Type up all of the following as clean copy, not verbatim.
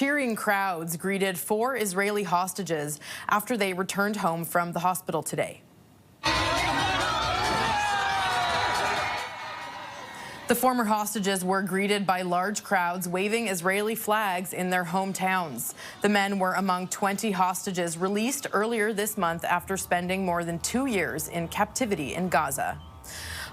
cheering crowds greeted 4 Israeli hostages after they returned home from the hospital today. The former hostages were greeted by large crowds waving Israeli flags in their hometowns. The men were among 20 hostages released earlier this month after spending more than 2 years in captivity in Gaza.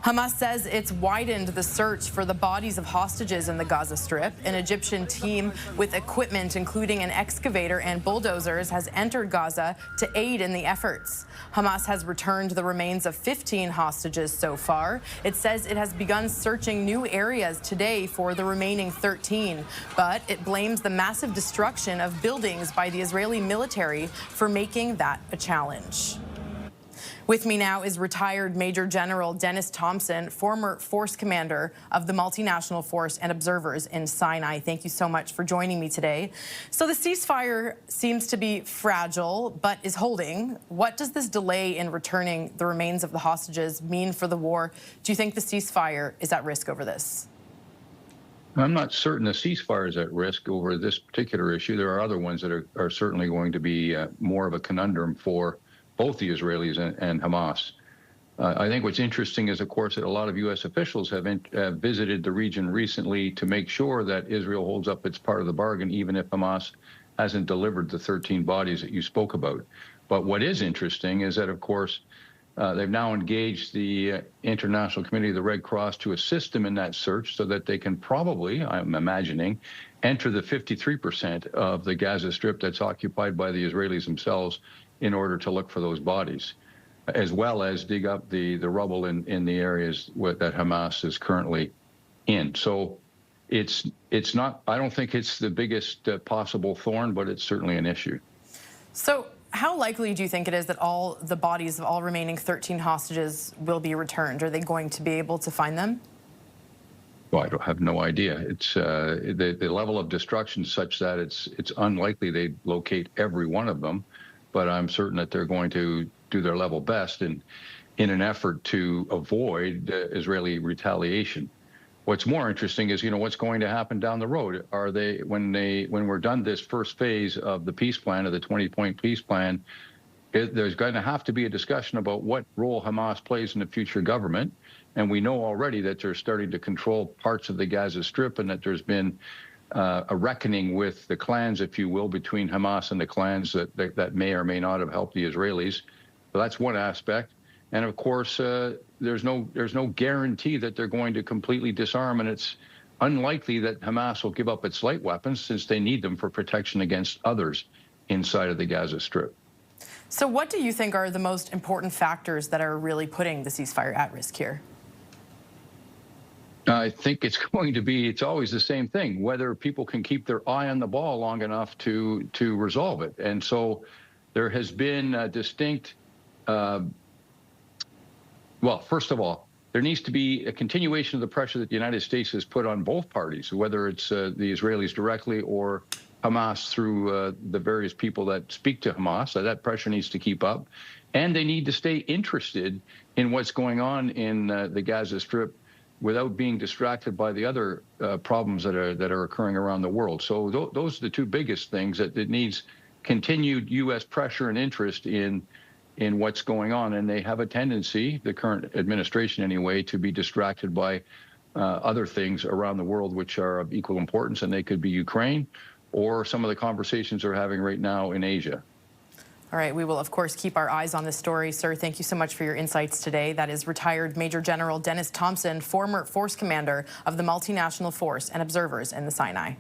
Hamas says it's widened the search for the bodies of hostages in the Gaza Strip. An Egyptian team with equipment, including an excavator and bulldozers, has entered Gaza to aid in the efforts. Hamas has returned the remains of 15 hostages so far. It says it has begun searching new areas today for the remaining 13, but it blames the massive destruction of buildings by the Israeli military for making that a challenge. With me now is retired Major General Denis Thompson, former force commander of the Multinational Force and Observers in Sinai. Thank you so much for joining me today. So the ceasefire seems to be fragile, but is holding. What does this delay in returning the remains of the hostages mean for the war? Do you think the ceasefire is at risk over this? I'm not certain the ceasefire is at risk over this particular issue. There are other ones that are certainly going to be more of a conundrum for both the Israelis and Hamas. I think what's interesting is, of course, that a lot of U.S. officials have visited the region recently to make sure that Israel holds up its part of the bargain, even if Hamas hasn't delivered the 13 bodies that you spoke about. But what is interesting is that, of course, they've now engaged the International Committee of the Red Cross to assist them in that search so that they can probably, I'm imagining, enter the 53% of the Gaza Strip that's occupied by the Israelis themselves in order to look for those bodies, as well as dig up the rubble in the areas that Hamas is currently in. So it's not, I don't think it's the biggest possible thorn, but it's certainly an issue. So how likely do you think it is that all the bodies of all remaining 13 hostages will be returned? Are they going to be able to find them? Well, I have no idea. It's the level of destruction such that it's unlikely they locate every one of them, but I'm certain that they're going to do their level best in an effort to avoid Israeli retaliation. What's more interesting is, what's going to happen down the road. Are they, when we're done this first phase of the peace plan, of the 20-point peace plan, there's going to have to be a discussion about what role Hamas plays in the future government. And we know already that they're starting to control parts of the Gaza Strip, and that there's been a reckoning with the clans, if you will, between Hamas and the clans that may or may not have helped the Israelis. So that's one aspect. And of course, there's no guarantee that they're going to completely disarm, and it's unlikely that Hamas will give up its light weapons, since they need them for protection against others inside of the Gaza Strip. So what do you think are the most important factors that are really putting the ceasefire at risk here? I think it's going to be, it's always the same thing, whether people can keep their eye on the ball long enough to resolve it. And so there has been a distinct, well, first of all, there needs to be a continuation of the pressure that the United States has put on both parties, whether it's the Israelis directly or Hamas through the various people that speak to Hamas. So that pressure needs to keep up. And they need to stay interested in what's going on in the Gaza Strip, without being distracted by the other problems that are occurring around the world. So those are the two biggest things, that it needs continued U.S. pressure and interest in what's going on. And they have a tendency, the current administration anyway, to be distracted by other things around the world which are of equal importance, and they could be Ukraine or some of the conversations they're having right now in Asia. All right, we will, of course, keep our eyes on this story. Sir, thank you so much for your insights today. That is retired Major General Denis Thompson, former force commander of the Multinational Force and Observers in the Sinai.